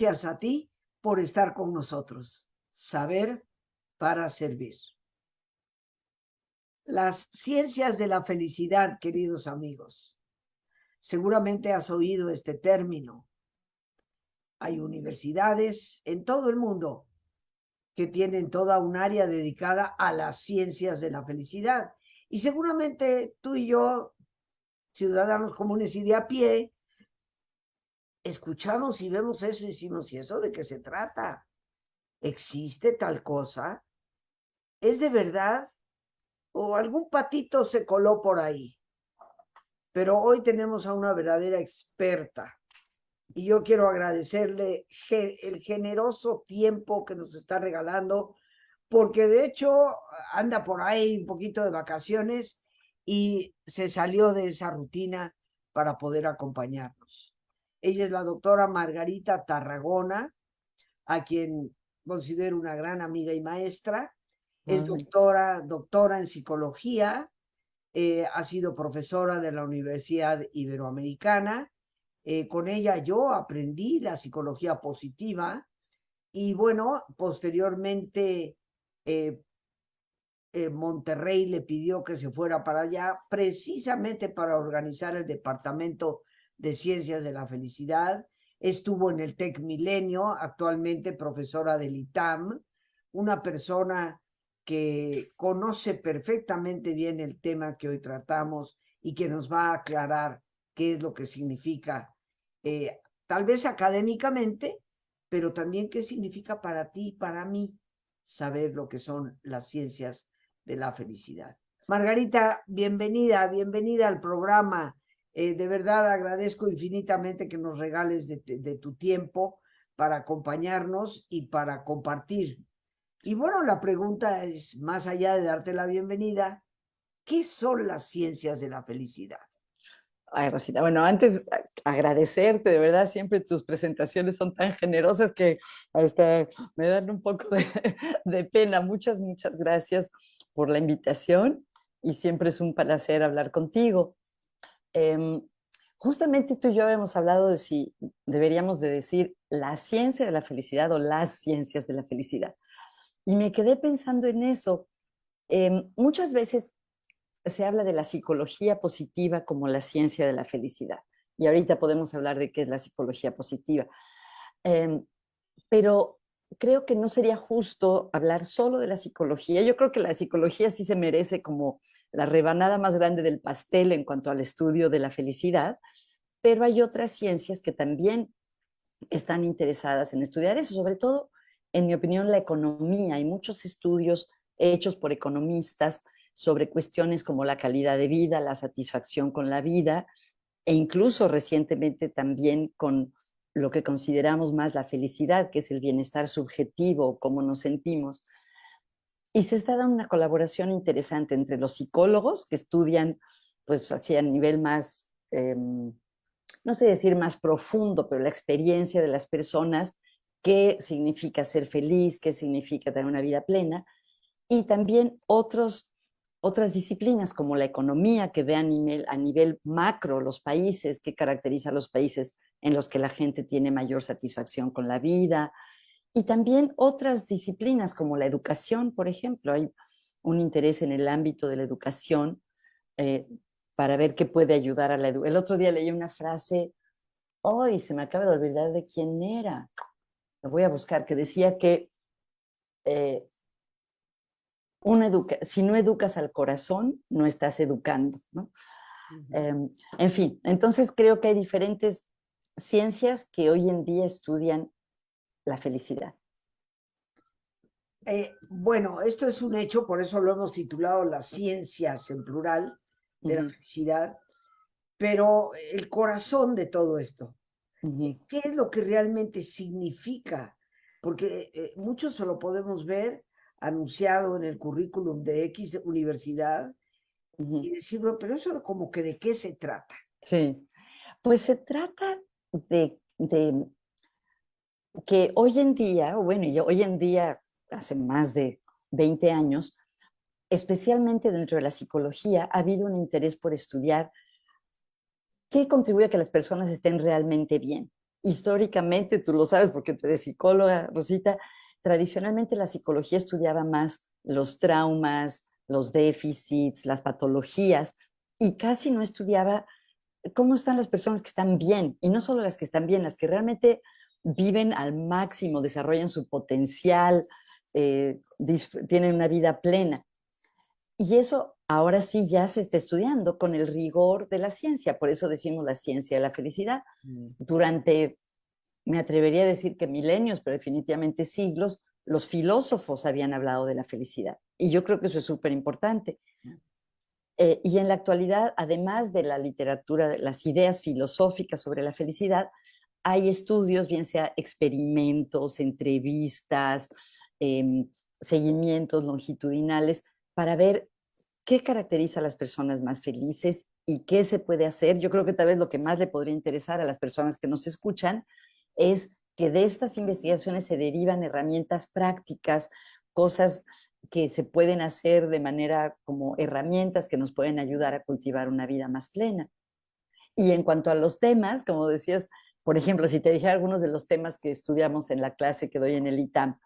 Gracias a ti por estar con nosotros. Saber para servir. Las ciencias de la felicidad, queridos amigos. Seguramente has oído este término. Hay universidades en todo el mundo que tienen toda un área dedicada a las ciencias de la felicidad. Y seguramente tú y yo, ciudadanos comunes y de a pie, escuchamos y vemos eso y decimos, ¿y eso de qué se trata? ¿Existe tal cosa? ¿Es de verdad? ¿O algún patito se coló por ahí? Pero hoy tenemos a una verdadera experta y yo quiero agradecerle el generoso tiempo que nos está regalando, porque de hecho anda por ahí un poquito de vacaciones y se salió de esa rutina para poder acompañarnos. Ella es la doctora Margarita Tarragona, a quien considero una gran amiga y maestra. Es Ay, doctora en psicología, ha sido profesora de la Universidad Iberoamericana. Con ella yo aprendí la psicología positiva y bueno, posteriormente eh, Monterrey le pidió que se fuera para allá precisamente para organizar el Departamento de Ciencias de la Felicidad. Estuvo en el TEC Milenio, actualmente profesora del ITAM, una persona que conoce perfectamente bien el tema que hoy tratamos y que nos va a aclarar qué es lo que significa, tal vez académicamente, pero también qué significa para ti y para mí saber lo que son las ciencias de la felicidad. Margarita, bienvenida, bienvenida al programa. De verdad agradezco infinitamente que nos regales de tu tiempo para acompañarnos y para compartir. Y bueno, la pregunta es, más allá de darte la bienvenida, ¿qué son las ciencias de la felicidad? Rosita, bueno, antes agradecerte, de verdad, siempre tus presentaciones son tan generosas que hasta me dan un poco de pena. Muchas gracias por la invitación y siempre es un placer hablar contigo. Eh, Justamente tú y yo hemos hablado de si deberíamos de decir la ciencia de la felicidad o las ciencias de la felicidad. Y me quedé pensando en eso. Muchas veces se habla de la psicología positiva como la ciencia de la felicidad. Y ahorita podemos hablar de qué es la psicología positiva. Eh, pero creo que no sería justo hablar solo de la psicología. Yo creo que la psicología sí se merece como la rebanada más grande del pastel en cuanto al estudio de la felicidad, pero hay otras ciencias que también están interesadas en estudiar eso, sobre todo, en mi opinión, la economía. Hay muchos estudios hechos por economistas sobre cuestiones como la calidad de vida, la satisfacción con la vida e incluso recientemente también con lo que consideramos más la felicidad, que es el bienestar subjetivo, cómo nos sentimos. Y se está dando una colaboración interesante entre los psicólogos que estudian, pues así a nivel más, no sé decir más profundo, pero la experiencia de las personas, qué significa ser feliz, qué significa tener una vida plena, y también otras disciplinas como la economía, que ve a nivel macro los países, qué caracteriza a los países en los que la gente tiene mayor satisfacción con la vida, y también otras disciplinas como la educación, por ejemplo. Hay un interés en el ámbito de la educación eh, para ver qué puede ayudar a la educación. El otro día leí una frase, hoy se me acaba de olvidar de quién era, lo voy a buscar, que decía que eh, si no educas al corazón, no estás educando, ¿no? Uh -huh. En fin, entonces creo que hay diferentes ciencias que hoy en día estudian la felicidad. Bueno, esto es un hecho, por eso lo hemos titulado las ciencias en plural Uh de la -huh, felicidad, pero el corazón de todo esto, uh -huh, ¿qué es lo que realmente significa? Porque muchos se lo podemos ver anunciado en el currículum de X universidad uh -huh. y decir, bueno, pero eso como que de qué se trata. Sí, pues se trata de que hoy en día, bueno, y hoy en día, hace más de 20 años, especialmente dentro de la psicología, ha habido un interés por estudiar qué contribuye a que las personas estén realmente bien. históricamente, tú lo sabes porque tú eres psicóloga, Rosita, tradicionalmente la psicología estudiaba más los traumas, los déficits, las patologías, y casi no estudiaba cómo están las personas que están bien, y no solo las que están bien, las que realmente viven al máximo, desarrollan su potencial, tienen una vida plena. Y eso ahora sí ya se está estudiando con el rigor de la ciencia, por eso decimos la ciencia de la felicidad. Durante, me atrevería a decir que milenios, pero definitivamente siglos, los filósofos habían hablado de la felicidad. Y yo creo que eso es súper importante. Y en la actualidad, además de la literatura, de las ideas filosóficas sobre la felicidad, hay estudios, bien sea experimentos, entrevistas, eh, seguimientos longitudinales, para ver qué caracteriza a las personas más felices y qué se puede hacer. Yo creo que tal vez lo que más le podría interesar a las personas que nos escuchan es que de estas investigaciones se derivan herramientas prácticas, cosas que se pueden hacer de manera como herramientas que nos pueden ayudar a cultivar una vida más plena. Y en cuanto a los temas, como decías, por ejemplo, si te dije algunos de los temas que estudiamos en la clase que doy en el ITAM,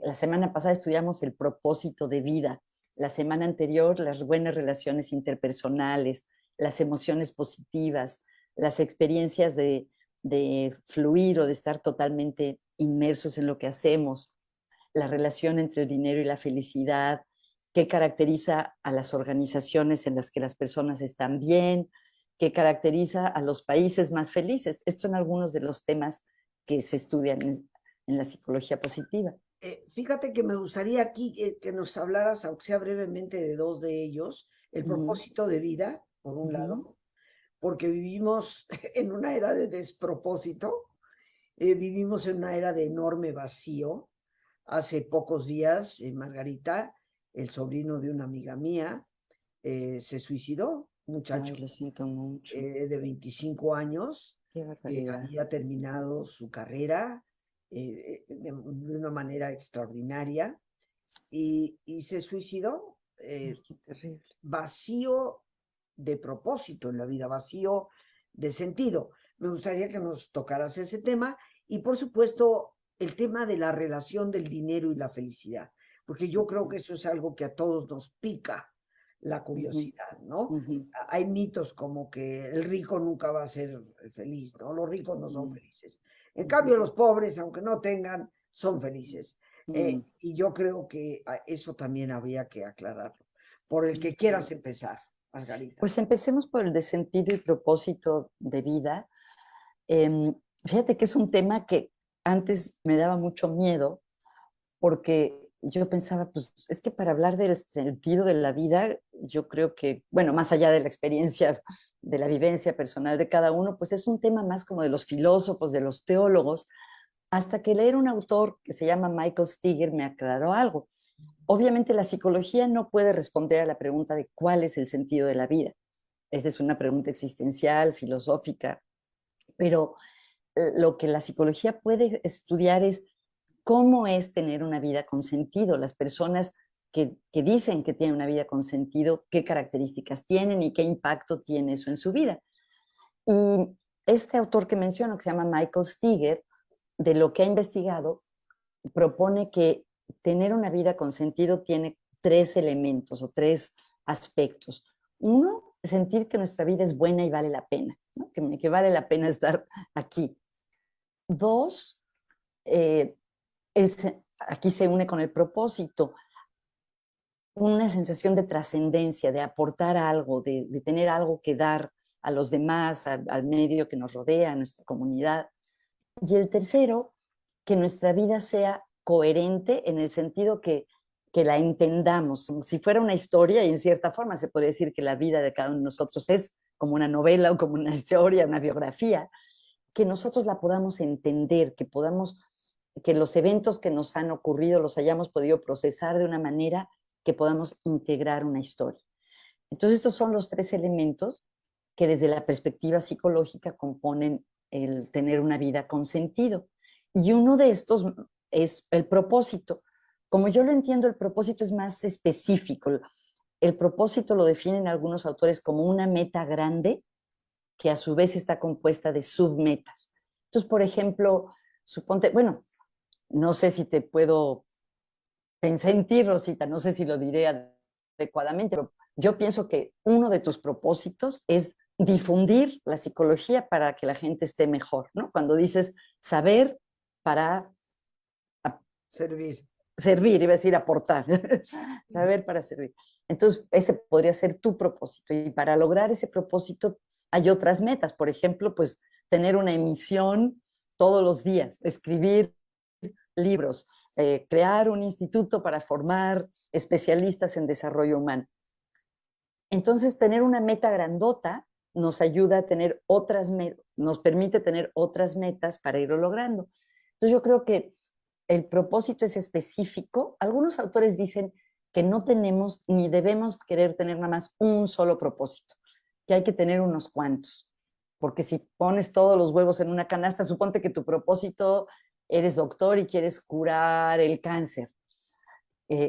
la semana pasada estudiamos el propósito de vida, la semana anterior las buenas relaciones interpersonales, las emociones positivas, las experiencias de fluir o de estar totalmente inmersos en lo que hacemos, la relación entre el dinero y la felicidad, qué caracteriza a las organizaciones en las que las personas están bien, qué caracteriza a los países más felices. Estos son algunos de los temas que se estudian en la psicología positiva. Fíjate que me gustaría aquí que nos hablaras, aunque sea brevemente, de dos de ellos. El propósito de vida, por un lado, porque vivimos en una era de despropósito, vivimos en una era de enorme vacío. Hace pocos días, Margarita, el sobrino de una amiga mía, se suicidó, un muchacho Ay, lo siento mucho. de 25 años, Qué que barbaridad. había terminado su carrera de una manera extraordinaria y se suicidó, Ay, qué terrible. vacío de propósito en la vida, vacío de sentido. Me gustaría que nos tocaras ese tema y por supuesto el tema de la relación del dinero y la felicidad, porque yo creo que eso es algo que a todos nos pica la curiosidad, ¿no? Hay mitos como que el rico nunca va a ser feliz, ¿no? Los ricos no son felices. En cambio, los pobres, aunque no tengan, son felices. Y yo creo que eso también habría que aclararlo. Por el que quieras empezar, Margarita. Pues empecemos por el de sentido y propósito de vida. Fíjate que es un tema que antes me daba mucho miedo porque yo pensaba, pues es que para hablar del sentido de la vida, yo creo que, bueno, más allá de la experiencia, de la vivencia personal de cada uno, pues es un tema más como de los filósofos, de los teólogos, hasta que leer un autor que se llama Michael Steger me aclaró algo. Obviamente la psicología no puede responder a la pregunta de cuál es el sentido de la vida. Esa es una pregunta existencial, filosófica, pero lo que la psicología puede estudiar es cómo es tener una vida con sentido. Las personas que dicen que tienen una vida con sentido, qué características tienen y qué impacto tiene eso en su vida. Y este autor que menciono, que se llama Michael Steger, de lo que ha investigado, propone que tener una vida con sentido tiene tres elementos o tres aspectos. Uno, sentir que nuestra vida es buena y vale la pena, ¿no? Que vale la pena estar aquí. Dos, eh, aquí se une con el propósito, una sensación de trascendencia, de aportar algo, de tener algo que dar a los demás, al medio que nos rodea, a nuestra comunidad. Y el tercero, que nuestra vida sea coherente en el sentido que la entendamos, como si fuera una historia, y en cierta forma se puede decir que la vida de cada uno de nosotros es como una novela o como una historia, una biografía, que nosotros la podamos entender, que podamos, que los eventos que nos han ocurrido los hayamos podido procesar de una manera que podamos integrar una historia. Entonces, estos son los tres elementos que desde la perspectiva psicológica componen el tener una vida con sentido. Y uno de estos es el propósito. Como yo lo entiendo, el propósito es más específico. El propósito lo definen algunos autores como una meta grande que a su vez está compuesta de submetas. Entonces, por ejemplo, suponte, bueno, no sé si te puedo pensar en ti, Rosita, no sé si lo diré adecuadamente, pero yo pienso que uno de tus propósitos es difundir la psicología para que la gente esté mejor, ¿no? Cuando dices saber para Servir. servir, iba a decir aportar, saber para servir. Entonces, ese podría ser tu propósito. Y para lograr ese propósito hay otras metas. Por ejemplo, pues tener una emisión todos los días, escribir libros, crear un instituto para formar especialistas en desarrollo humano. Entonces, tener una meta grandota nos ayuda a tener otras metas, nos permite tener otras metas para irlo logrando. Entonces, yo creo que el propósito es específico. Algunos autores dicen que no tenemos ni debemos querer tener nada más un solo propósito, que hay que tener unos cuantos. Porque si pones todos los huevos en una canasta, suponte que tu propósito, eres doctor y quieres curar el cáncer.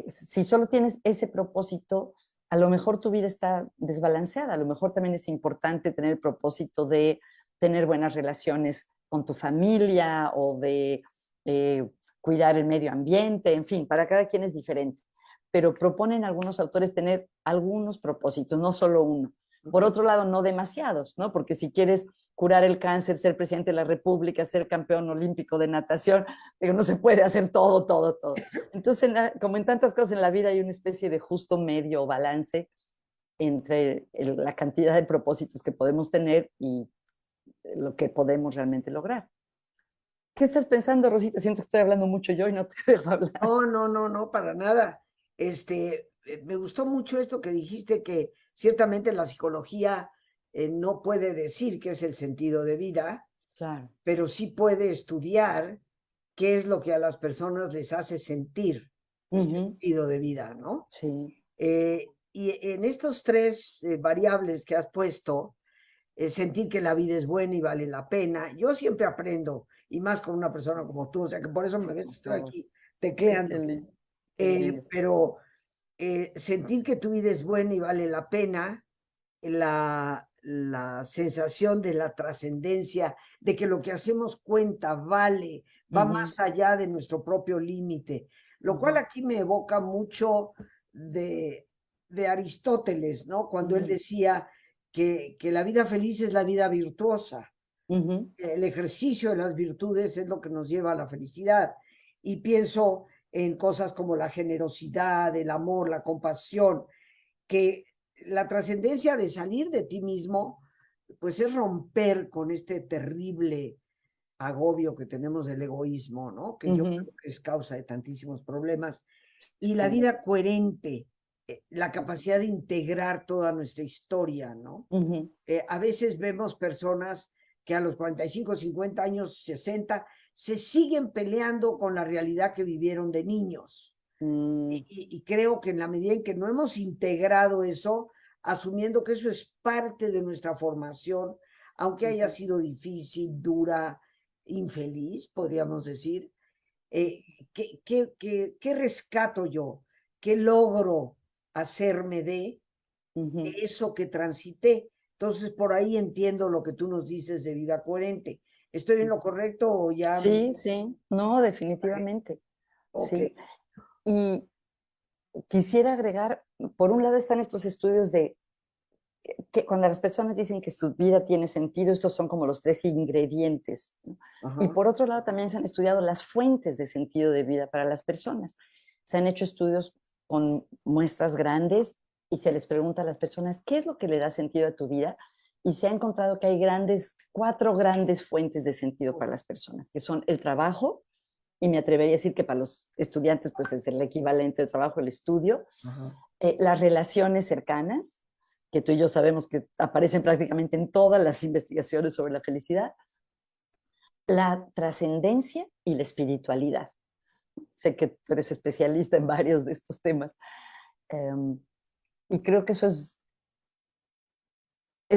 Si solo tienes ese propósito, a lo mejor tu vida está desbalanceada. A lo mejor también es importante tener el propósito de tener buenas relaciones con tu familia o de cuidar el medio ambiente, en fin, para cada quien es diferente. Pero proponen algunos autores tener algunos propósitos, no solo uno. Por otro lado, no demasiados, ¿no? Porque si quieres curar el cáncer, ser presidente de la República, ser campeón olímpico de natación, digo, no se puede hacer todo, todo, todo. Entonces, como en tantas cosas en la vida, hay una especie de justo medio o balance entre la cantidad de propósitos que podemos tener y lo que podemos realmente lograr. ¿Qué estás pensando, Rosita? Siento que estoy hablando mucho yo y no te dejo hablar. No, no, no, no, para nada. Me gustó mucho esto que dijiste, que ciertamente la psicología no puede decir qué es el sentido de vida, Claro. pero sí puede estudiar qué es lo que a las personas les hace sentir sentido de vida, ¿no? Sí. Y en estos tres variables que has puesto, sentir que la vida es buena y vale la pena, yo siempre aprendo, y más con una persona como tú, o sea que por eso me ves, Por estoy favor. aquí Qué tecleando. lindo. Qué lindo. Pero sentir que tu vida es buena y vale la pena, la sensación de la trascendencia, de que lo que hacemos cuenta, vale, va más allá de nuestro propio límite, lo cual aquí me evoca mucho de, de Aristóteles, ¿no? Cuando él decía que la vida feliz es la vida virtuosa, el ejercicio de las virtudes es lo que nos lleva a la felicidad. Y pienso en cosas como la generosidad, el amor, la compasión, que la trascendencia de salir de ti mismo, pues es romper con este terrible agobio que tenemos del egoísmo, ¿no? Que yo creo que es causa de tantísimos problemas. Y la Sí. vida coherente, la capacidad de integrar toda nuestra historia, ¿no? A veces vemos personas que a los 45, 50 años, 60, se siguen peleando con la realidad que vivieron de niños. Y creo que en la medida en que no hemos integrado eso, asumiendo que eso es parte de nuestra formación, aunque haya sido difícil, dura, infeliz, podríamos decir, ¿qué rescato yo? ¿Qué logro hacerme de eso que transité? Entonces, por ahí entiendo lo que tú nos dices de vida coherente. ¿Estoy en lo correcto o ya? Sí, sí, no, definitivamente. Ok. Sí. Y quisiera agregar, por un lado están estos estudios de que cuando las personas dicen que su vida tiene sentido, estos son como los tres ingredientes, ¿no? Y Ajá. por otro lado también se han estudiado las fuentes de sentido de vida para las personas. Se han hecho estudios con muestras grandes y se les pregunta a las personas, ¿qué es lo que le da sentido a tu vida? Y se ha encontrado que hay cuatro grandes fuentes de sentido para las personas, que son el trabajo, y me atrevería a decir que para los estudiantes pues es el equivalente del trabajo, el estudio, Ajá. las relaciones cercanas, que tú y yo sabemos que aparecen prácticamente en todas las investigaciones sobre la felicidad, la trascendencia y la espiritualidad. Sé que tú eres especialista en varios de estos temas. Y creo que eso es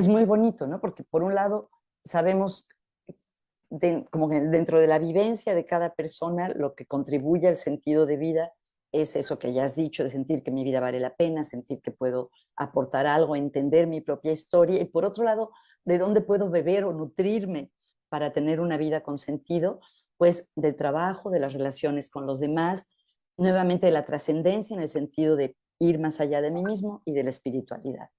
muy bonito, ¿no? Porque por un lado sabemos como que dentro de la vivencia de cada persona, lo que contribuye al sentido de vida es eso que ya has dicho, de sentir que mi vida vale la pena, sentir que puedo aportar algo, entender mi propia historia, y por otro lado, de dónde puedo beber o nutrirme para tener una vida con sentido, pues del trabajo, de las relaciones con los demás, nuevamente de la trascendencia en el sentido de ir más allá de mí mismo y de la espiritualidad.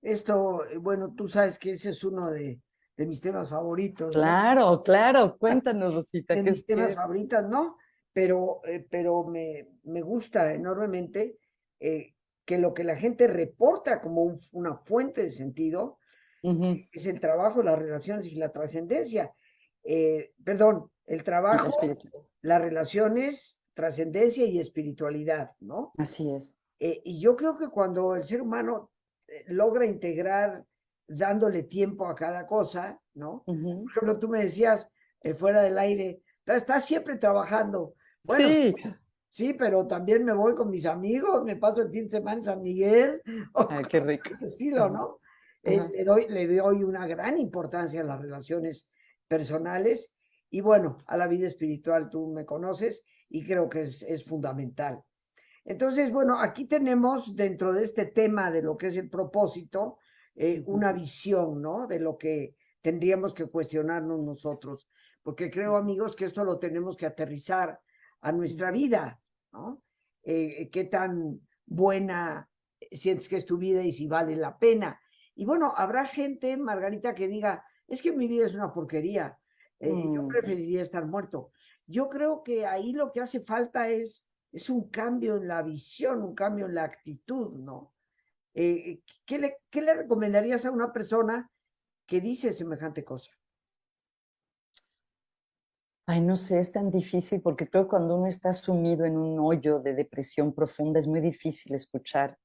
Esto, bueno, tú sabes que ese es uno de mis temas favoritos, ¿no? Claro, claro, cuéntanos, Rosita, De ¿qué mis es temas que? favoritos, ¿no? Pero me gusta enormemente eh, que lo que la gente reporta como una fuente de sentido Ujú. es el trabajo, las relaciones y la trascendencia. Perdón, el Y la trabajo, espiritualidad. las relaciones, trascendencia y espiritualidad, ¿no? Así es. Y yo creo que cuando el ser humano logra integrar dándole tiempo a cada cosa, ¿no? Ujú. Por ejemplo, tú me decías fuera del aire, estás siempre trabajando. Bueno, Sí. sí, pero también me voy con mis amigos, me paso el fin de semana en San Miguel, o Ay, qué cosas rico. por el estilo, Ajá, ¿no? ajá. Le doy una gran importancia a las relaciones personales y bueno, a la vida espiritual, tú me conoces y creo que es fundamental. Entonces, bueno, aquí tenemos dentro de este tema de lo que es el propósito, Ujú, una visión, ¿no? De lo que tendríamos que cuestionarnos nosotros, porque creo, ujú, amigos, que esto lo tenemos que aterrizar a nuestra ujú. vida, ¿no? ¿Qué tan buena sientes que es tu vida y si vale la pena? Y bueno, habrá gente, Margarita, que diga, es que mi vida es una porquería, yo Mm. preferiría estar muerto. Yo creo que ahí lo que hace falta es un cambio en la visión, un cambio en la actitud, ¿no? ¿Qué le recomendarías a una persona que dice semejante cosa? Ay, no sé, es tan difícil porque creo que cuando uno está sumido en un hoyo de depresión profunda es muy difícil escuchar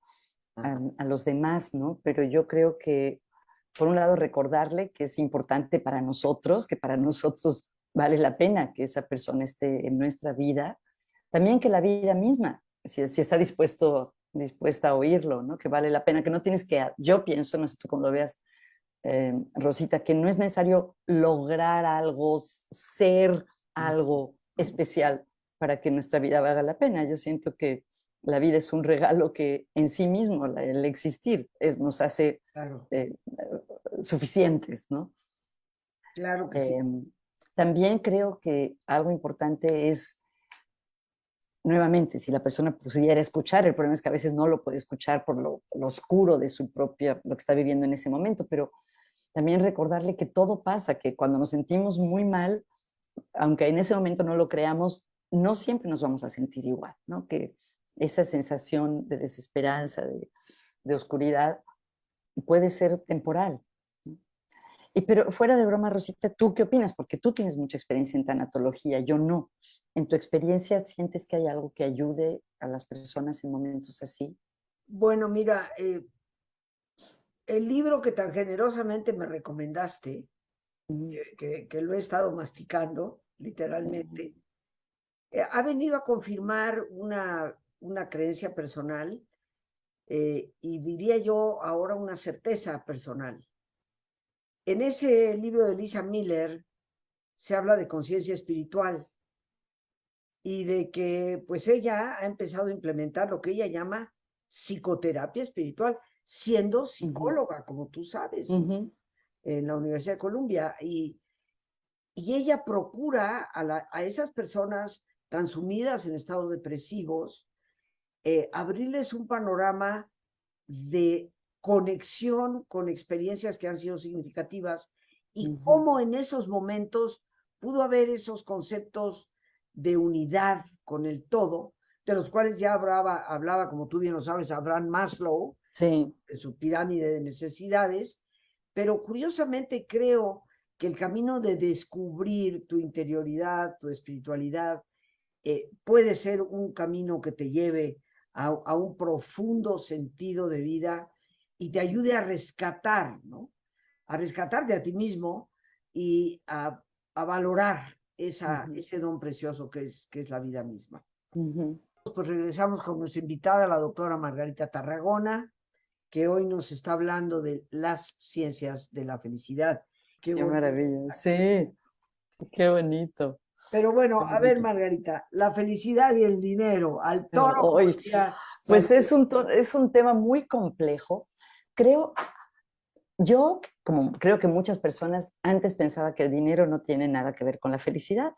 Ajá, a los demás, ¿no? Pero yo creo que, por un lado, recordarle que es importante para nosotros, que para nosotros vale la pena que esa persona esté en nuestra vida. También que la vida misma, si está dispuesta a oírlo, ¿no? Que vale la pena, que no tienes que, yo pienso, no sé tú cómo lo veas, Rosita, que no es necesario lograr algo, ser algo especial para que nuestra vida valga la pena. Yo siento que la vida es un regalo que en sí mismo, el existir, nos hace claro, suficientes, ¿no? claro que sí. Eh, También creo que algo importante es, nuevamente, si la persona pudiera escuchar, el problema es que a veces no lo puede escuchar por lo oscuro de su propia, lo que está viviendo en ese momento, pero también recordarle que todo pasa, que cuando nos sentimos muy mal, aunque en ese momento no lo creamos, no siempre nos vamos a sentir igual, ¿no? Que esa sensación de desesperanza, de oscuridad, puede ser temporal. ¿No? Y pero fuera de broma, Rosita, ¿tú qué opinas? Porque tú tienes mucha experiencia en tanatología, yo no. ¿En tu experiencia sientes que hay algo que ayude a las personas en momentos así? Bueno, mira, el libro que tan generosamente me recomendaste, Mm, que lo he estado masticando, literalmente, ha venido a confirmar una creencia personal y diría yo ahora una certeza personal. En ese libro de Lisa Miller se habla de conciencia espiritual y de que pues ella ha empezado a implementar lo que ella llama psicoterapia espiritual, siendo ujú, psicóloga, como tú sabes, ¿no? ujú, En la Universidad de Columbia. Y ella procura a esas personas tan sumidas en estados depresivos, abrirles un panorama de conexión con experiencias que han sido significativas y ujú, cómo en esos momentos pudo haber esos conceptos de unidad con el todo, de los cuales ya hablaba, como tú bien lo sabes, Abraham Maslow, sí. en su pirámide de necesidades, pero curiosamente creo que el camino de descubrir tu interioridad, tu espiritualidad, puede ser un camino que te lleve a un profundo sentido de vida y te ayude a rescatar, ¿no? A rescatarte a ti mismo y a valorar Ujú, ese don precioso que es la vida misma. ujú. Pues regresamos con nuestra invitada, la doctora Margarita Tarragona, que hoy nos está hablando de las ciencias de la felicidad. Qué Qué bonito. maravilla, sí, qué bonito, Pero qué bueno, a ver, bonito. Margarita, la felicidad y el dinero, al toro, como Hoy, decía pues Salud. es un tema muy complejo. Creo, Yo, como creo que muchas personas, antes pensaba que el dinero no tiene nada que ver con la felicidad.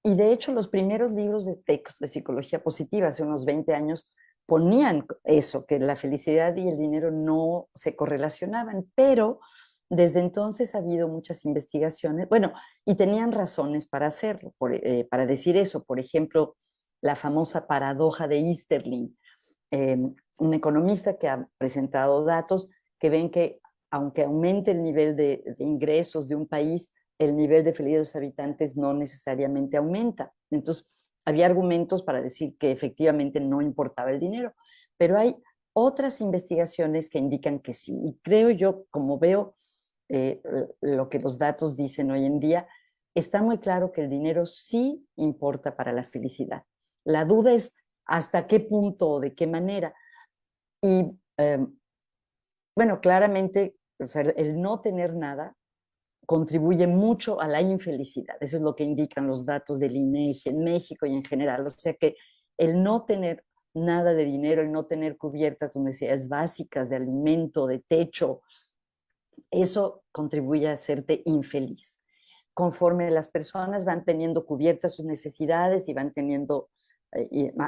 Y de hecho, los primeros libros de texto de psicología positiva, hace unos 20 años, ponían eso, que la felicidad y el dinero no se correlacionaban, pero desde entonces ha habido muchas investigaciones, bueno, y tenían razones para hacerlo, para decir eso. Por ejemplo, la famosa paradoja de Easterlin, un economista que ha presentado datos que ven que aunque aumente el nivel de ingresos de un país, el nivel de felicidad de los habitantes no necesariamente aumenta. Entonces, había argumentos para decir que efectivamente no importaba el dinero, pero hay otras investigaciones que indican que sí. Y creo yo, como veo eh, lo que los datos dicen hoy en día, está muy claro que el dinero sí importa para la felicidad. La duda es hasta qué punto o de qué manera. Y bueno, claramente, o sea, el no tener nada contribuye mucho a la infelicidad. Eso es lo que indican los datos del INEGI en México y en general. O sea que el no tener nada de dinero, el no tener cubiertas tus necesidades básicas de alimento, de techo, eso contribuye a hacerte infeliz. Conforme las personas van teniendo cubiertas sus necesidades y van teniendo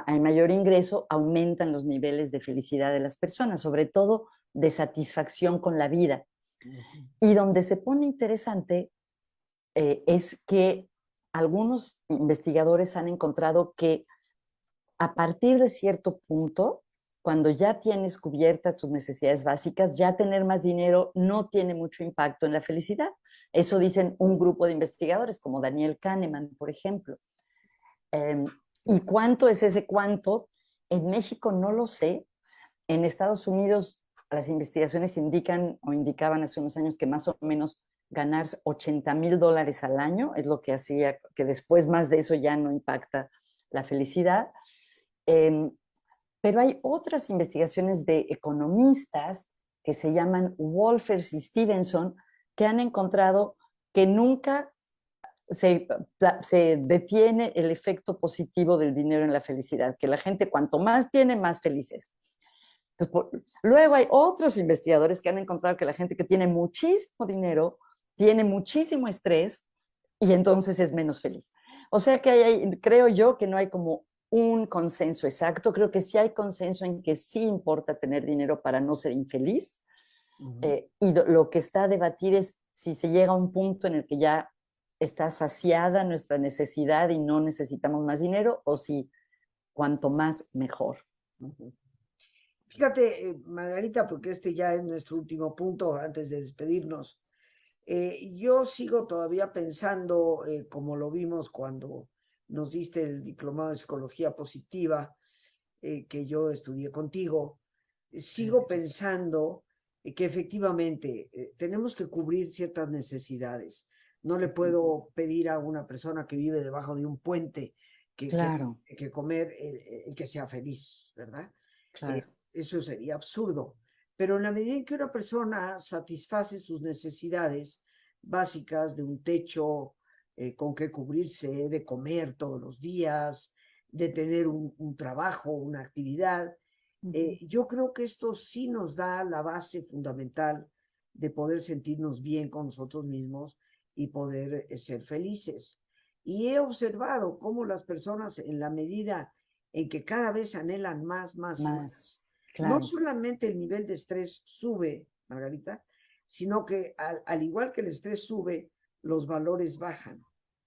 hay mayor ingreso, aumentan los niveles de felicidad de las personas, sobre todo de satisfacción con la vida. Y donde se pone interesante es que algunos investigadores han encontrado que a partir de cierto punto, cuando ya tienes cubiertas tus necesidades básicas, ya tener más dinero no tiene mucho impacto en la felicidad. Eso dicen un grupo de investigadores, como Daniel Kahneman, por ejemplo. Eh, ¿Y cuánto es ese cuánto? En México no lo sé. En Estados Unidos las investigaciones indican o indicaban hace unos años que más o menos ganar $80,000 al año es lo que hacía que después más de eso ya no impacta la felicidad. Eh, pero hay otras investigaciones de economistas que se llaman Wolfers y Stevenson que han encontrado que nunca se detiene el efecto positivo del dinero en la felicidad, que la gente cuanto más tiene, más feliz es. Entonces, luego hay otros investigadores que han encontrado que la gente que tiene muchísimo dinero tiene muchísimo estrés y entonces es menos feliz. O sea que creo yo que no hay como un consenso exacto. Creo que sí hay consenso en que sí importa tener dinero para no ser infeliz. Y lo que está a debatir es si se llega a un punto en el que ya está saciada nuestra necesidad y no necesitamos más dinero, o si cuanto más mejor. Fíjate, Margarita, porque este ya es nuestro último punto antes de despedirnos. Yo sigo todavía pensando, como lo vimos cuando nos diste el diplomado de psicología positiva, que yo estudié contigo, sigo pensando que efectivamente tenemos que cubrir ciertas necesidades. No le puedo pedir a una persona que vive debajo de un puente Claro, que comer el que sea feliz, ¿verdad? Eh, claro. Eso sería absurdo. Pero en la medida en que una persona satisface sus necesidades básicas de un techo con que cubrirse, de comer todos los días, de tener un trabajo, una actividad, yo creo que esto sí nos da la base fundamental de poder sentirnos bien con nosotros mismos y poder ser felices. Y he observado cómo las personas, en la medida en que cada vez anhelan más, más y Más, más, no claro. solamente el nivel de estrés sube, Margarita, sino que al igual que el estrés sube, los valores bajan.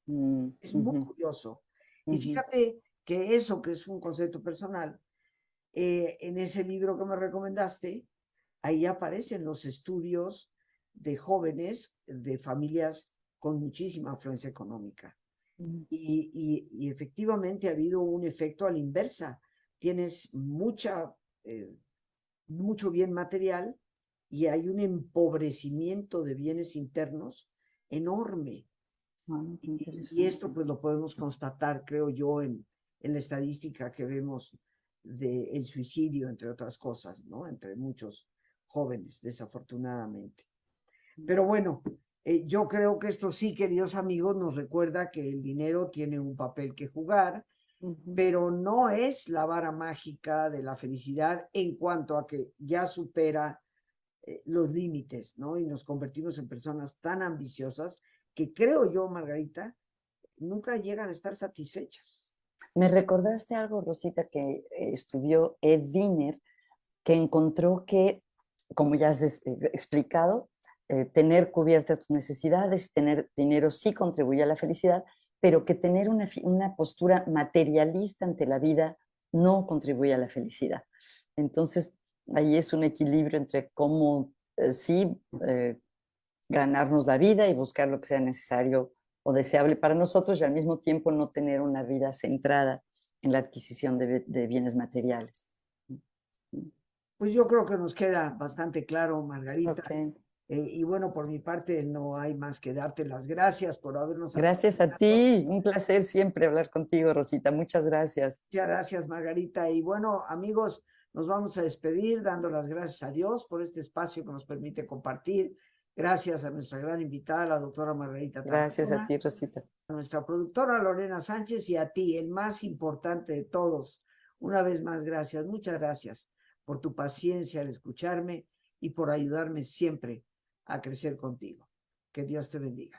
Mm, Es muy ujú, curioso. Y ujú, fíjate que eso, que es un concepto personal, en ese libro que me recomendaste, ahí aparecen los estudios de jóvenes de familias con muchísima afluencia económica. mm, Y efectivamente ha habido un efecto a la inversa. Tienes mucho bien material y hay un empobrecimiento de bienes internos enorme. ah, qué Y esto interesante. pues lo podemos constatar, creo yo, en la estadística que vemos del suicidio, entre otras cosas, ¿no? Entre muchos jóvenes, desafortunadamente. Pero bueno, yo creo que esto sí, queridos amigos, nos recuerda que el dinero tiene un papel que jugar, Ujú, pero no es la vara mágica de la felicidad en cuanto a que ya supera los límites, ¿no? Y nos convertimos en personas tan ambiciosas que creo yo, Margarita, nunca llegan a estar satisfechas. Me recordaste algo, Rosita, que estudió Ed Diner, que encontró que, como ya has explicado, tener cubiertas tus necesidades, tener dinero sí contribuye a la felicidad, pero que tener una postura materialista ante la vida no contribuye a la felicidad. Entonces, ahí es un equilibrio entre cómo sí ganarnos la vida y buscar lo que sea necesario o deseable para nosotros y al mismo tiempo no tener una vida centrada en la adquisición de bienes materiales. Pues yo creo que nos queda bastante claro, Margarita. Ok. Y bueno, por mi parte no hay más que darte las gracias por habernos Gracias a acompañado. ti. Un placer siempre hablar contigo, Rosita. Muchas gracias. Muchas gracias, Margarita. Y bueno, amigos, nos vamos a despedir dando las gracias a Dios por este espacio que nos permite compartir. Gracias a nuestra gran invitada, la doctora Margarita Gracias a Tarazona, ti, Rosita. a nuestra productora Lorena Sánchez y a ti, el más importante de todos. Una vez más, gracias. Muchas gracias por tu paciencia al escucharme y por ayudarme siempre a crecer contigo. Que Dios te bendiga.